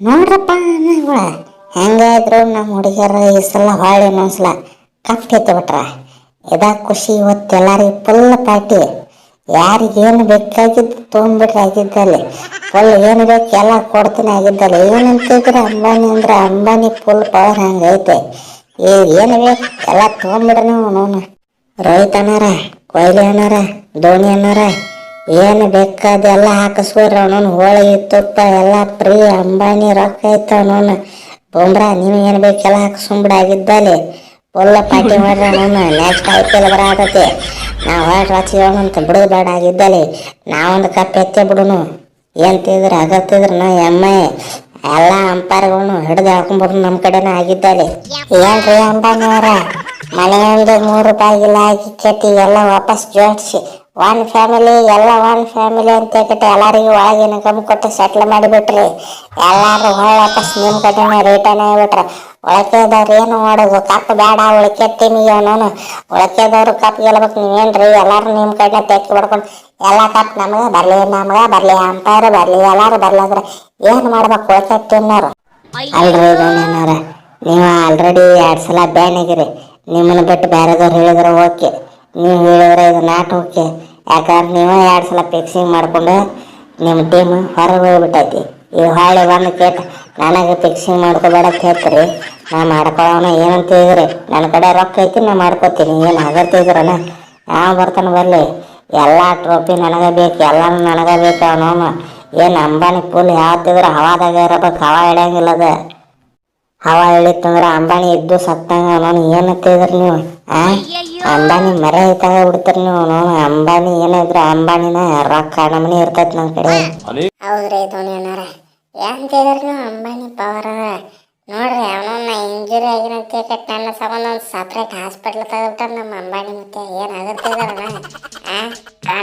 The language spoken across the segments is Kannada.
ನೋಡ್ರಪ್ಪ ಅನ್ನಗಳ ಹೆಂಗಾದ್ರು ನಮ್ಮ ಹುಡುಗಿಯರ ಈ ಸಲ ಹೊಳ್ಳಿ ಇನ್ನೊಂದ್ಸಲ ಕಪ್ ಎತ್ತಿ ಬಿಟ್ರ ಇದಾಗ ಖುಷಿ. ಇವತ್ತು ಎಲ್ಲರಿಗೆ ಫುಲ್ ಪಾರ್ಟಿ. ಯಾರಿಗೇನು ಬೇಕಾಗಿದ್ದು ತೊಗೊಂಡ್ಬಿಟ್ರೆ ಆಗಿದ್ದಲ್ಲಿ ಫುಲ್ ಏನು ಬೇಕು ಎಲ್ಲ ಕೊಡ್ತೀನಿ ಆಗಿದ್ದಲ್ಲಿ. ಏನಂತಿದ್ರೆ ಅಂಬಾನಿ ಅಂದ್ರೆ ಅಂಬಾನಿ ಫುಲ್ ಪವರ್ ಹಂಗೈತೆ. ಏನು ಬೇಕು ಎಲ್ಲ ತೊಗೊಂಡ್ಬಿಡ್ರಿ ನೀವು. ನೋನು ರೋಹಿತ್ ಅನ್ನಾರ, ಕೊಹ್ಲಿ ಅನ್ನಾರ, ಧೋನಿ ಅನ್ನಾರ ಏನು ಬೇಕಾದೆಲ್ಲ ಹಾಕಿಸ್ಕೊಡ್ರಿ. ಅವನವನು ಹೋಳಿಗೆ ತುಪ್ಪ ಎಲ್ಲ ಫ್ರೀ. ಅಂಬಾನಿ ರೊಕ್ಕ ಐತ ಅವನವನು. ಬುಮ್ರಾ ನೀವು ಏನು ಬೇಕೆಲ್ಲ ಹಾಕಿಸ್ಕೊಂಡ್ಬಿಡ ಆಗಿದ್ದಲ್ಲಿ ಫುಲ್ ಪಾರ್ಟಿ ಮಾಡ್ರಿ. ಅವನವನು ನೆಕ್ಸ್ಟ್ IPL ಬರತೈತಿ. ನಾವು ಹೊರಟು ರಚಿವಂತ ಬಿಡೋದು ಬೇಡ ಆಗಿದ್ದಲ್ಲಿ ನಾವೊಂದು ಕಪ್ ಎತ್ತೇ ಬಿಡುನು. ಏನ್ತಿದ್ರೆ ಆಗತ್ತಿದ್ರೆ ನಾ ಎಮ್ಮೆ ಎಲ್ಲ ಅಂಪೈರ್ಗಳನ್ನು ಹಿಡಿದು ಹಾಕೊಂಡ್ಬಿಡ್ನು ನಮ್ಮ ಕಡೆನೇ ಆಗಿದ್ದಲ್ಲಿ. ಏನ್ರಿ ಅಂಬಾನಿ ಅವರ ಮನೆಯೊಂದು ₹3 ಇಲ್ಲ ಹಾಕಿ ಕೆಟ್ಟಿ ಎಲ್ಲ ವಾಪಸ್ ಜೋಡಿಸಿ ಒನ್ ಫ್ಯಾಮಿಲಿ ಎಲ್ಲ ಒನ್ ಫ್ಯಾಮಿಲಿ ಅಂತ ಹೇಳ್ಬಿಟ್ಟು ಎಲ್ಲರಿಗೂ ಒಳಗಿನ ಕಮ್ಮಿ ಕೊಟ್ಟು ಸೆಟ್ಲ್ ಮಾಡಿಬಿಟ್ರಿ. ಎಲ್ಲರೂ ಹೊಳ್ಳಿ ವಾಪಸ್ ನಿಮ್ಮ ಕಡೆನೇ ರಿಟರ್ನ್ ಆಗಿಬಿಟ್ರೆ ಉಳಕೆದವ್ರು ಏನು ಮಾಡೋದು? ಕಪ್ ಬೇಡ ಉಳಕೆ ಟೀಮಿಗೆ. ಅವನವನು ಉಳಕೆದವ್ರು ಕಪ್ ಗೆಲ್ಬೇಕು. ನೀವೇನ್ರಿ ಎಲ್ಲರೂ ನಿಮ್ಮ ಕಡೆನೇ ತೆಕ್ಕಿ ಬಿಡ್ಕೊಂಡು ಎಲ್ಲ ಕಪ್ ನಮಗೆ ಬರಲಿ ಅಂಪೈರ್ ಬರಲಿ ಎಲ್ಲರೂ ಬರಲಿ ಅಂದ್ರೆ ಏನು ಮಾಡ್ಬೇಕು ಉಳಕೆ ಟೀಮ್ನವ್ರು? ಅಲ್ರಿ ಧೋನಿಯವ್ರ, ನೀವು ಆಲ್ರೆಡಿ 2 ಸಲ ಬ್ಯಾನ್ ಆಗಿರಿ. ನಿಮ್ಮನ್ನು ಬಿಟ್ಟು ಬೇರೆದವ್ರು ಹೇಳಿದ್ರೆ ಓಕೆ, ನೀವು ಹೇಳಿದ್ರೆ ಇದು ನಾಟ್ ಓಕೆ. ಯಾಕಂದ್ರೆ ನೀವು 2 ಸಲ ಫಿಕ್ಸಿಂಗ್ ಮಾಡಿಕೊಂಡು ನಿಮ್ಮ ಟೀಮ್ ಹೊರಗೆ ಹೋಗ್ಬಿಟ್ಟೈತಿ. ಈ ಹೊಳ್ಳಿ ಬಂದು ಕೇಟ್ ನನಗೆ ಫಿಕ್ಸಿಂಗ್ ಮಾಡ್ಕೋಬೇಡ ಅಂತ ಹೇಳ್ತೀರಿ. ನಾ ಮಾಡ್ಕೊಳ್ಳೋಣ ಏನಂತಿದ್ರಿ? ನನ್ನ ಕಡೆ ರೊಕ್ಕ ಐತಿ, ನಾ ಮಾಡ್ಕೋತೀನಿ. ಏನು ಆಗತ್ತಿದ್ರನ ಯಾವ ಬರ್ತಾನೆ ಬರಲಿ, ಎಲ್ಲ ಟ್ರೋಫಿ ನನಗೆ ಬೇಕು, ಎಲ್ಲನೂ ನನಗೆ ಬೇಕು. ಅವನವನು ಏನು ಅಂಬಾನಿ ಫುಲ್ ಯಾವತ್ತಿದ್ರೆ ಹವಾದಾಗ ಇರಬೇಕು, ಹವಾ ಹಿಡಿಯಂಗಿಲ್ಲದ. ಹವಾ ಇಳಿತಂದ್ರೆ ಅಂಬಾನಿ ಇದ್ದು ಸತ್ತಂಗ. ಅವನವನು ಏನಂತಿದ್ರಿ ನೀವು? ಅಂಬಾನಿ ಮರೆ ಐತಾಗ ಬಿಡ್ತೀರಿ ನೀವು. ಅವನವನು ಅಂಬಾನಿ ಏನಿದ್ರೆ ಅಂಬಾನಿನ ರೊಕ್ಕ ನಮ್ಮನೆ ಇರ್ತೈತಿ ನಮ್ಮ ಕಡೆ. ಹೌದ್ರಿ ಧೋನಿ ಅನ್ನಾರ, ಏನಂತಿದ್ರಿ ನೀವು? ಅಂಬಾನಿ ಪವರ್ ನೋಡ್ರಿ. ಅವನನ್ನ ಇಂಜುರಿ ಆಗಿನಂತ ನನ್ನ ಸಂಬಂಧ ಒಂದು ಸಪ್ರೇಟ್ ಹಾಸ್ಪಿಟ್ಲ್ ತೆಗೆದ್ಬಿಟ್ಟಾರ ನಮ್ಮ ಅಂಬಾನಿ. ಮತ್ತೆ ಏನಾಗುತ್ತಿದಾರಣ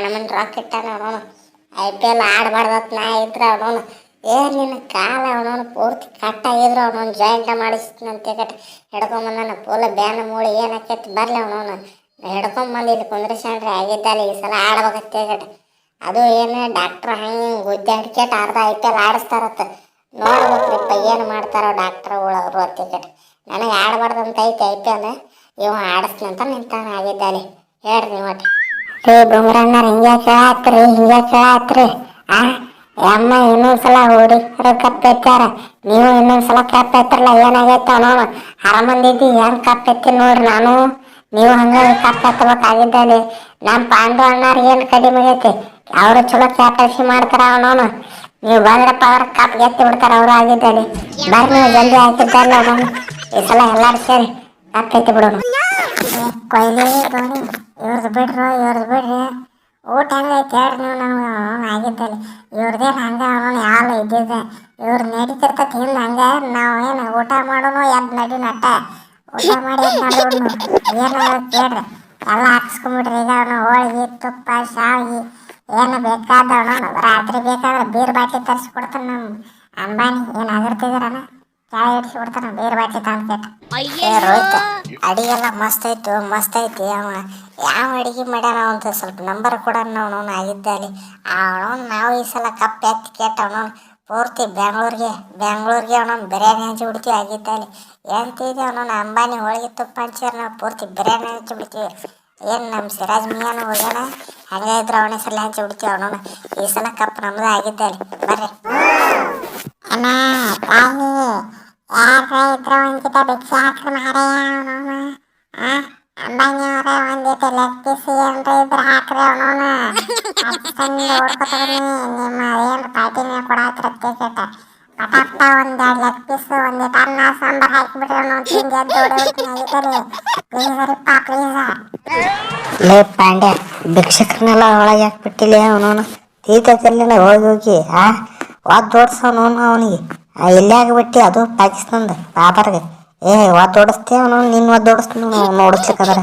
ನಮ್ಮನ್ನ ರೊಕ್ಕ ಇಟ್ಟಾನ ಅವನವನು. IPL ಆಡಬಾರ್ದತ್ ನಾ ಇದ್ರೆ ಅವನವನು ನಿನ್ನ ಕಾಲ ಅವನವನು ಪೂರ್ತಿ ಕಟ್ಟಾಗಿದ್ರು ಅವನವನು ಜಾಯಿಂಟ ಮಾಡಿಸ್ತೀನಂತ ಹಿಡ್ಕೊಂಬಂದಾನ. ಪೂಲ ಬ್ಯಾನ್ ಮೂಳಿ ಏನಾಕೈತಿ ಬರಲಿ. ಅವನವನು ಹಿಡ್ಕೊಂಬಂದು ಇಲ್ಲಿ ಕುಂದ್ರಿಸ್ಯಾನ್ರಿ ಆಗಿದ್ದಲ್ಲಿ ಈ ಸಲ ಆಡ್ಬೇಕಂತ. ಅದು ಏನು ಡಾಕ್ಟ್ರ್ ಹಂಗೆ ಗುದ್ದೆ ಹಿಡ್ಕೇಟ್ ಅರ್ಧ IPL ಆಡಿಸ್ತಾರತ್ತ. ನೋಡ್ಬೇಕ್ರಿಪ್ಪ ಏನು ಮಾಡ್ತಾರೋ ಡಾಕ್ಟ್ರುಗಳು ಅವರು ಅಂತ. ನನಗೆ ಆಡಬಾರ್ದಂತ ಐತಿ IPL. ಇವ ಆಡಿಸ್ನಂತ ನಿಂತಾನ ಆಗಿದ್ದಲ್ಲಿ. ಹೇಳ್ರಿ ನೀವು ಒಟ್ಟು. ಬುಮ್ರಾಣ್ಣಾರ ಹಿಂಗೆ ಕೇಳತ್ರಿ ಅಮ್ಮ ಇನ್ನೊಂದ್ಸಲ ಹುಡುಗರು ಕಪ್ ಎತ್ತಾರ, ನೀವು ಇನ್ನೊಂದ್ಸಲ ಕಪ್ ಎತ್ತರಲ್ಲ. ಏನಾಗೈತ ನೋಡು ಹರಮಂದಿದ್ದಿ ಹೆಂಗ್ ಕಪ್ ಎತ್ತಿ ನೋಡ್ರಿ. ನಾನು ನೀವು ಹಂಗ ಕಪ್ ಎತ್ತಬೇಕಾಗಿದ್ದಲ್ಲಿ. ನಮ್ಮ ಪಾಂಡು ಅಣ್ಣಾರ ಏನು ಕಡಿಮೆ ಆಗೈತಿ? ಅವರು ಚಲೋ ಕ್ಯಾಪ್ಟನ್ಸಿ ಮಾಡ್ತಾರ. ಅವನವನು ನೀವು ಬಂದ್ರಪ್ಪ ಅವ್ರ ಕಪ್ ಎತ್ತಿ ಬಿಡ್ತಾರ ಅವರು ಆಗಿದ್ದಲ್ಲಿ. ಬರ್ರಿ ನೀವು ಜಲ್ದಿ ಹಾಕಿದ್ದಲ್ಲ ಅವನವನು. ಈ ಸಲ ಎಲ್ಲಾರು ಸೇರಿ ಕಪ್ ಎತ್ತಿ ಬಿಡೋಣ. ಕೊಹ್ಲಿ ಧೋನಿ ಇವ್ರದ್ದು ಬಿಡ್ರಿ. ಊಟ ಹೆಂಗೈತೆ ಹೇಳ್ರಿ ನೀವು ನಮ್ಗೆ ಆಗಿದ್ದಲ್ಲಿ. ಇವ್ರದ್ದೇನು ಹಂಗೆ ಅವನು ಯಾವಲ್ಲ ಇದ್ದಿದ್ದೆ ಇವ್ರು ನಡೀತಿರ್ತೈತಿ ಹಿಂದೆ ಹಂಗೆ. ನಾವು ಏನು ಊಟ ಮಾಡೋನು ನಡಿ ನಟ್ಟ ಊಟ ಮಾಡಿ ನಡೆದ್ಬಿಡ್ನು. ಏನಾಗುತ್ತೆ ಹೇಳ್ರಿ, ಎಲ್ಲ ಹಾಕ್ಸ್ಕೊಂಬಿಡ್ರಿ. ಈಗ ಅವನು ಹೋಳಿಗೆ ತುಪ್ಪ ಶಾವಿಗೆ ಏನು ಬೇಕಾದವನು ರಾತ್ರಿ ಬೇಕಾದ್ರೆ ಬೀರ್ ಬಾಟ್ಲಿ ತರಿಸ್ಕೊಡ್ತಾನೆ ನಮ್ಮ ಅಂಬಾನಿ. ಏನು ಆಗಿರ್ತಿದ್ದೀರನ ಚಾಯ್ ಇಡ್ಸಿಬಿಡ್ತಾನೆ ಬೀರ್ ಬಾಟ್ಲಿ ತಂದ್ಕೆಟ್ಟು. ರೋಹಿತ್ ಅಡಿಗೆಲ್ಲ ಮಸ್ತ್ ಐತಿ. ಅವ ಯಾವ ಅಡಿಗೆ ಮಾಡ್ಯಾನ ಅಂತ ಸ್ವಲ್ಪ ನಂಬರ್ ಕೂಡ ಅವನವನು ಆಗಿದ್ದಲ್ಲಿ. ಅವನವನು ನಾವು ಈ ಸಲ ಕಪ್ ಎತ್ತಿ ಕೇಟ ಅವನವನು ಪೂರ್ತಿ ಬೆಂಗಳೂರಿಗೆ ಅವನವನು ಬಿರಿಯಾನಿ ಹಂಚಿ ಬಿಡ್ತೀವಿ ಆಗಿದ್ದಲ್ಲಿ. ಎಂತಿದೆ ಅವನವನು ಅಂಬಾನಿ ಹೋಳಿಗೆ ತುಪ್ಪ ಹಂಚಿದ್ರೆ ನಾವು ಪೂರ್ತಿ ಬಿರಿಯಾನಿ ಹಂಚಿ ಬಿಡ್ತೀವಿ. ಏನು ನಮ್ಮ ಸಿರಾಜ್ ಮಿಯಾನು ಹೋಗ್ಯಾನ ಹಂಗೆ ಇದ್ರೆ ಅವನೇ ಸಲ ಹಂಚಿ ಬಿಡ್ತೀವಿ ಅವನವನು. ಈ ಸಲ ಕಪ್ ನಮ್ದು ಆಗಿದ್ದಲ್ಲಿ ಬರ್ರಿ. ಅಣ್ಣ ತಾಯಿ ಯಾರ ಇದ್ರೆ ಒಂದ್ಕಿತ ಭಿಕ್ಷೆ ಹಾಕ್ರಿ ಮಾರಯ್ಯ. ಅವನವನು ಅಂಬಾನಿ ಅವರ ಒಂದಿಟ್ಟು ಲೆಗ್ ಪೀಸ್ ಏನ್ರ ಇದ್ರೆ ಹಾಕ್ರಿ. ಅವನವನು ಹಚ್ಕೊಂಡು ಓಡ್ಕೊತವ್ರಿ. ನಿಮ್ಮ ಏನು ಪಾರ್ಟಿನ ಕೊಡಾತಿರತ್ತೆ ಕೇಟ ಪಟಾಪ್ಟ ಒಂದೆರಡು ಲೆಗ್ ಪೀಸ್ ಒಂದಿಟ್ಟು ಅನ್ನ ಸಾಂಬಾರು ಹಾಕಿಬಿಟ್ರೆ ಅವನು ತಿಂದು ಎದ್ದು ಹೊಡೆಯೋಗಿದ್ದಾರೆ. Please ಅರಿಪ್ಪ please. ಲೇ ಪಾಂಡ್ಯ, ಭಿಕ್ಷಕರನ್ನೆಲ್ಲ ಒಳಗೆ ಹಾಕ್ಬಿಟ್ಟಿಲ್ಲ ಅವನವನು. ತೀತಲ್ಲ ಹೋಗಿ ಒದ್ದೋಡ್ಸವನು ಅವನಿಗೆ. ಎಲ್ಲಿ ಆಗಿಬಿಟ್ಟು ಅದು ಪಾಕಿಸ್ತಾನದ ಬಾಬರ್ಗೆ ಒದ್ದೋಡಿಸ್ತೇ ಅವನು. ನಿನ್ನ ಒದ್ದೋಡಿಸ್ತೀನಿ ನೋಡಿಸ್ಲಿಕ್ಕಂದ್ರೆ